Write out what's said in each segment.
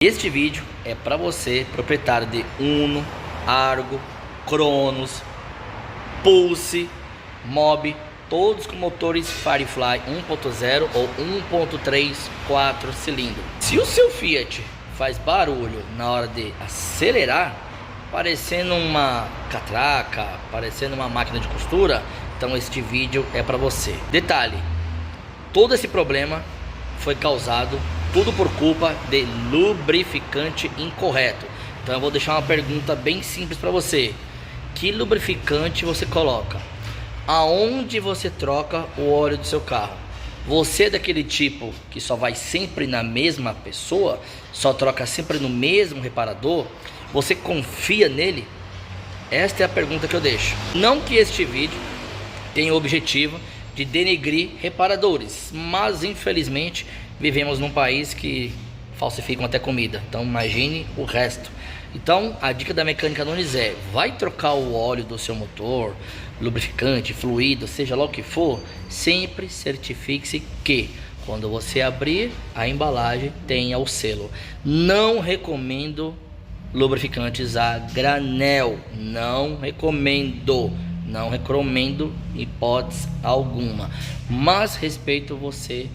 Este vídeo é para você, proprietário de Uno, Argo, Cronos, Pulse, Mobi, todos com motores Firefly 1.0 ou 1.3 4 cilindros. Se o seu Fiat faz barulho na hora de acelerar, parecendo uma catraca, parecendo uma máquina de costura, então este vídeo é para você. Detalhe, todo esse problema foi causado tudo por culpa de lubrificante incorreto. Então eu vou deixar uma pergunta bem simples para você: que lubrificante você coloca? Aonde você troca o óleo do seu carro? Você é daquele tipo que só vai sempre na mesma pessoa, só troca sempre no mesmo reparador? Você confia nele? Esta é a pergunta que eu deixo. Não que este vídeo tenha o objetivo de denegrir reparadores, mas infelizmente vivemos num país que falsificam até comida, então imagine o resto. Então a dica da Mecânica Nunes é: vai trocar o óleo do seu motor, lubrificante, fluido, seja lá o que for, sempre certifique-se que quando você abrir a embalagem tenha o selo. Não recomendo lubrificantes a granel, não recomendo hipótese alguma, mas respeito você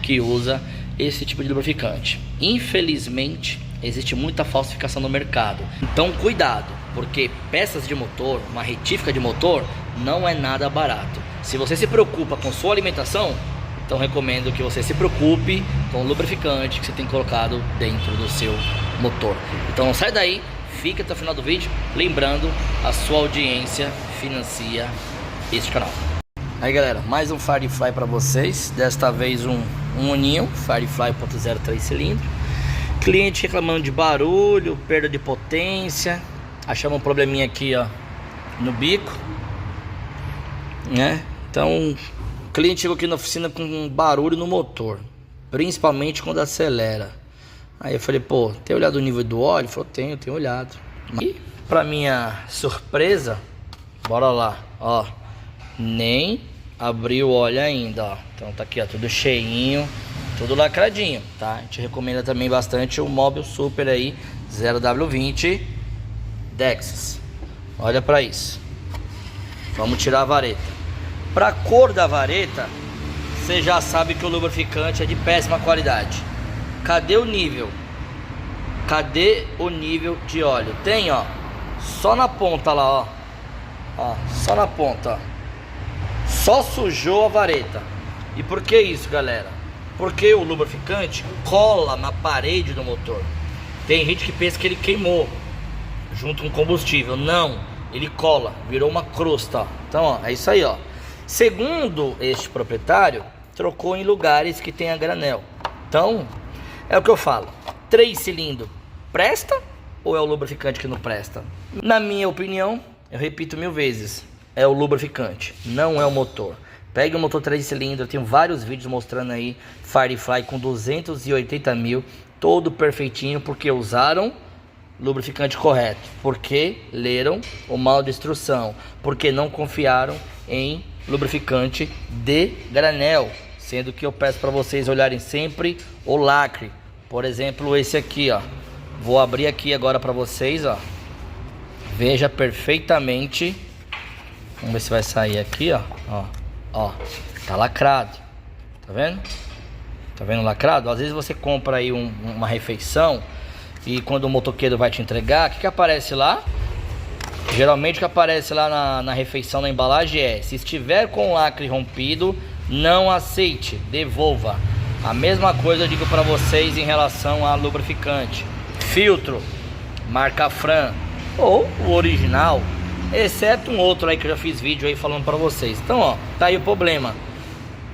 que usa esse tipo de lubrificante. Infelizmente existe muita falsificação no mercado, então cuidado, porque peças de motor, uma retífica de motor não é nada barato. Se você se preocupa com sua alimentação, então recomendo que você se preocupe com o lubrificante que você tem colocado dentro do seu motor. Então sai daí, fica até o final do vídeo. Lembrando, a sua audiência financia este canal. Aí galera, mais um Firefly para vocês. Desta vez um Uninho Firefly 1.0 3 cilindros. Cliente reclamando de barulho, perda de potência. Achamos um probleminha aqui, ó, no bico, né? Então o cliente chegou aqui na oficina com um barulho no motor, principalmente quando acelera. Aí eu falei: pô, tem olhado o nível do óleo? Ele falou: tenho olhado. E pra minha surpresa, bora lá, ó, nem abriu o óleo ainda, ó. Então tá aqui, ó, tudo cheinho, tudo lacradinho, tá? A gente recomenda também bastante o Mobil Super aí, 0W20 Dexus. Olha pra isso. Vamos tirar a vareta. Pra cor da vareta, você já sabe que o lubrificante é de péssima qualidade. Cadê o nível? Cadê o nível de óleo? Tem, ó, só na ponta lá, ó. Ó, só na ponta, ó. Só sujou a vareta. E por que isso, galera? Porque o lubrificante cola na parede do motor. Tem gente que pensa que ele queimou junto com combustível. Não, ele cola, virou uma crosta, ó. Então, ó, é isso aí, ó. Segundo este proprietário, trocou em lugares que tem a granel. Então, é o que eu falo: 3 cilindros presta ou é o lubrificante que não presta? Na minha opinião, eu repito 1000 vezes, é o lubrificante, não é o motor. Pegue o motor 3 cilindros, eu tenho vários vídeos mostrando aí Firefly com 280 mil, todo perfeitinho, porque usaram lubrificante correto, porque leram o manual de instrução, porque não confiaram em lubrificante de granel, sendo que eu peço para vocês olharem sempre o lacre. Por exemplo, esse aqui, ó, vou abrir aqui agora para vocês, ó. Veja perfeitamente. Vamos ver se vai sair aqui, ó. Ó, tá lacrado. Tá vendo? Tá vendo lacrado? Às vezes você compra aí uma refeição e quando o motoqueiro vai te entregar, o que aparece lá? Geralmente o que aparece lá na refeição, na embalagem é: se estiver com o lacre rompido, não aceite, devolva. A mesma coisa eu digo para vocês em relação a lubrificante. Filtro, marca Fran ou o original, exceto um outro aí que eu já fiz vídeo aí falando para vocês. Então, ó, tá aí o problema.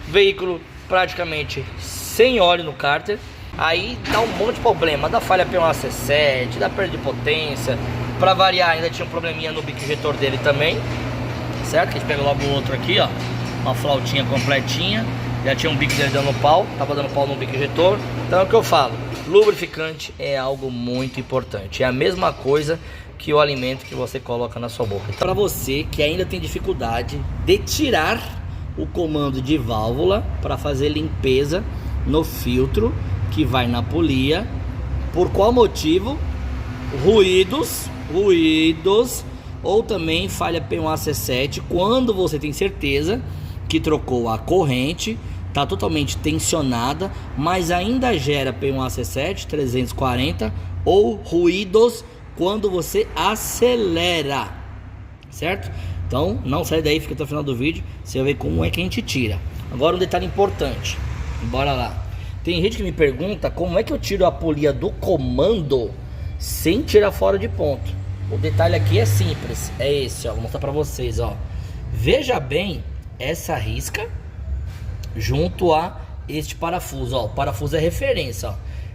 Veículo praticamente sem óleo no cárter. Aí dá um monte de problema, da falha P1AC7, da perda de potência. Pra variar, ainda tinha um probleminha no bico injetor dele também, certo? Que a gente pega logo o outro aqui, ó, uma flautinha completinha. Já tinha um bico dele dando pau, tava dando pau no bico injetor. Então é o que eu falo: lubrificante é algo muito importante. É a mesma coisa que o alimento que você coloca na sua boca. Para você que ainda tem dificuldade de tirar o comando de válvula para fazer limpeza no filtro que vai na polia, Por qual motivo? Ruídos ou também falha P1AC7 quando você tem certeza que trocou a corrente, está totalmente tensionada, mas ainda gera P1AC7 340 ou ruídos quando você acelera, certo? Então não sai daí, fica até o final do vídeo, você vai ver como é que a gente tira. Agora um detalhe importante, bora lá. Tem gente que me pergunta como é que eu tiro a polia do comando sem tirar fora de ponto. O detalhe aqui é simples, é esse, ó, vou mostrar pra vocês, ó. Veja bem essa risca junto a este parafuso, ó. O parafuso é referência, ó,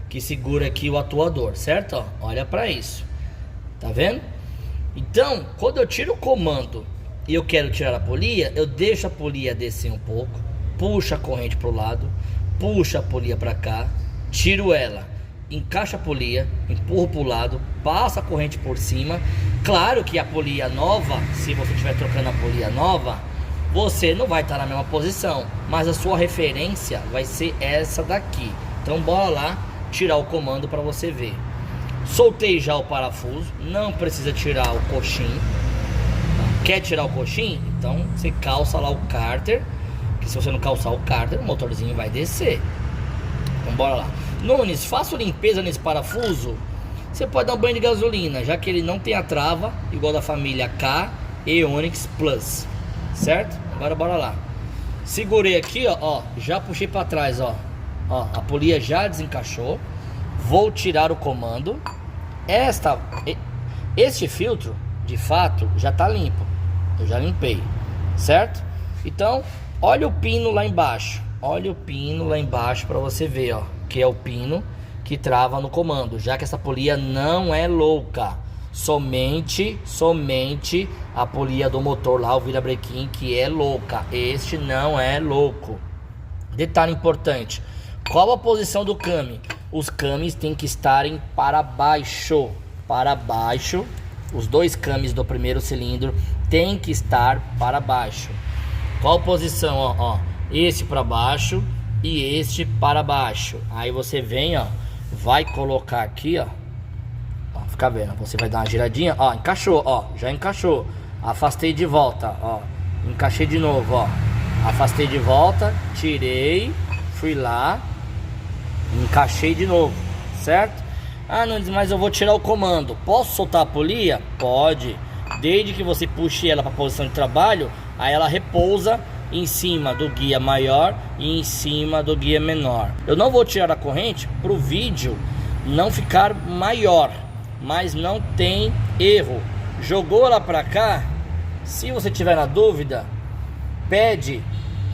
que segura aqui o atuador, certo? Ó, olha pra isso, tá vendo? Então, quando eu tiro o comando e eu quero tirar a polia, eu deixo a polia descer um pouco, puxo a corrente pro lado, puxa a polia para cá, tiro ela, encaixa a polia, empurro para o lado, passa a corrente por cima. Claro que a polia nova, se você estiver trocando a polia nova, você não vai estar na mesma posição, mas a sua referência vai ser essa daqui. Então bora lá tirar o comando para você ver. Soltei já o parafuso, não precisa tirar o coxim. Quer tirar o coxim? Então você calça lá o cárter, que se você não calçar o cárter, o motorzinho vai descer. Então bora lá. Nunes, faço limpeza nesse parafuso? Você pode dar um banho de gasolina, já que ele não tem a trava, igual da família K e Onix Plus, certo? Agora bora lá. Segurei aqui, ó, já puxei para trás, ó, a polia já desencaixou. Vou tirar o comando. Este filtro, de fato, já tá limpo. Eu já limpei, certo? Então, olha o pino lá embaixo. Olha o pino lá embaixo para você ver, ó, que é o pino que trava no comando, já que essa polia não é louca. Somente a polia do motor lá, o virabrequim, que é louca. Este não é louco. Detalhe importante: qual a posição do came? Os cames têm que estarem para baixo. Para baixo. Os dois cames do primeiro cilindro tem que estar para baixo. Qual posição? Ó, este para baixo e este para baixo. Aí você vem, ó, vai colocar aqui, ó, fica vendo, você vai dar uma giradinha, ó, encaixou, ó, já encaixou. Afastei de volta, ó, encaixei de novo, ó, afastei de volta, tirei, fui lá, encaixei de novo, certo? Ah, não, mas eu vou tirar o comando. Posso soltar a polia? Pode. Desde que você puxe ela para a posição de trabalho, aí ela repousa em cima do guia maior e em cima do guia menor. Eu não vou tirar a corrente para o vídeo não ficar maior, mas não tem erro. Jogou ela para cá, se você tiver na dúvida, pede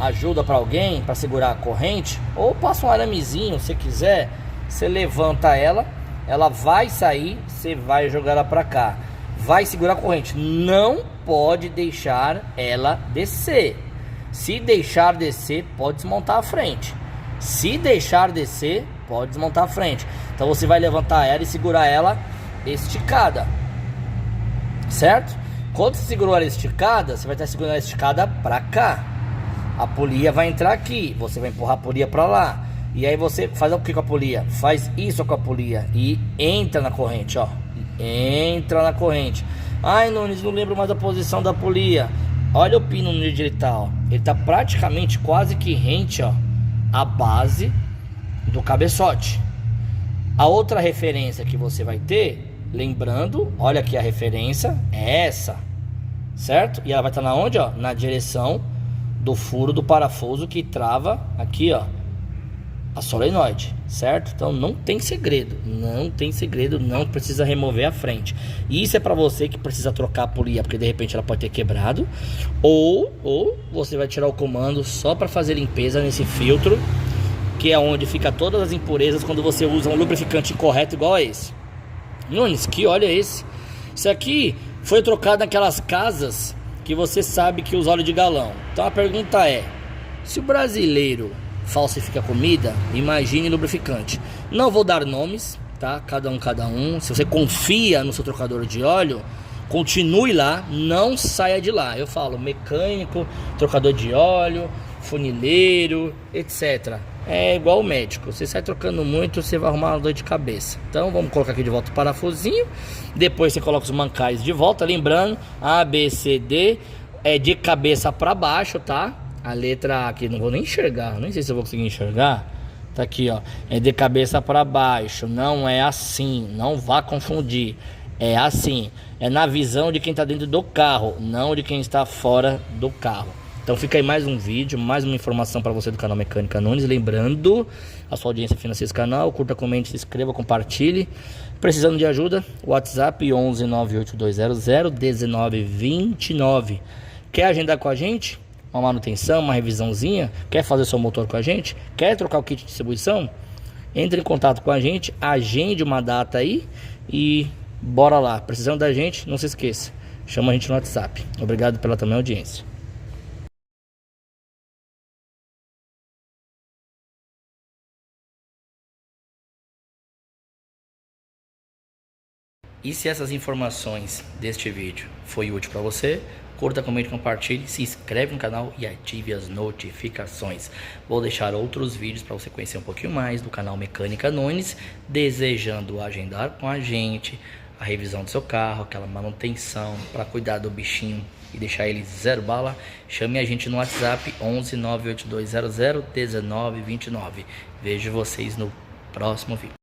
ajuda para alguém para segurar a corrente, ou passa um aramezinho, se quiser, você levanta ela, ela vai sair, você vai jogar ela para cá, vai segurar a corrente, não pode deixar ela descer. Se deixar descer, pode desmontar a frente. Se deixar descer, pode desmontar a frente. Então você vai levantar ela e segurar ela esticada, certo? Quando você segurou ela esticada, você vai estar segurando ela esticada para cá. A polia vai entrar aqui, você vai empurrar a polia para lá. E aí você faz o que com a polia? Faz isso com a polia e entra na corrente, ó. Entra na corrente. Ai, Nunes, não lembro mais a posição da polia. Olha o pino onde ele tá, ó. Ele tá praticamente quase que rente, ó, à base do cabeçote. A outra referência que você vai ter, lembrando, olha aqui a referência, é essa, certo? E ela vai estar na onde, ó? Na direção do furo do parafuso que trava aqui, ó, a solenoide, certo? Então não tem segredo, não precisa remover a frente. Isso é para você que precisa trocar a polia, porque de repente ela pode ter quebrado, ou você vai tirar o comando só para fazer limpeza nesse filtro, que é onde fica todas as impurezas quando você usa um lubrificante incorreto igual a esse. Nunes, que óleo é esse? Isso aqui foi trocado naquelas casas que você sabe que usa óleo de galão. Então a pergunta é: se o brasileiro falsifica comida, imagine lubrificante. Não vou dar nomes, tá? Cada um. Se você confia no seu trocador de óleo, continue lá, não saia de lá. Eu falo mecânico, trocador de óleo, funileiro, etc. é igual o médico. Você sai trocando muito, você vai arrumar uma dor de cabeça. Então vamos colocar aqui de volta o parafusinho. Depois você coloca os mancais de volta. Lembrando, A, B, C, D é de cabeça para baixo, tá? A letra A aqui, não vou nem enxergar. Nem sei se eu vou conseguir enxergar. Tá aqui, ó. É de cabeça para baixo. Não é assim. Não vá confundir. É assim. É na visão de quem tá dentro do carro, não de quem está fora do carro. Então fica aí mais um vídeo, mais uma informação para você do canal Mecânica Nunes. Lembrando, a sua audiência financia esse canal. Curta, comente, se inscreva, compartilhe. Precisando de ajuda, WhatsApp 11 98200 1929. Quer agendar com a gente? Uma manutenção, uma revisãozinha? Quer fazer seu motor com a gente? Quer trocar o kit de distribuição? Entre em contato com a gente, agende uma data aí e bora lá. Precisando da gente, não se esqueça, chama a gente no WhatsApp. Obrigado pela também audiência. E se essas informações deste vídeo foi útil para você, curta, comente, compartilhe, se inscreve no canal e ative as notificações. Vou deixar outros vídeos para você conhecer um pouquinho mais do canal Mecânica Nunes. Desejando agendar com a gente a revisão do seu carro, aquela manutenção para cuidar do bichinho e deixar ele zero bala, chame a gente no WhatsApp 11 98200 1929. Vejo vocês no próximo vídeo.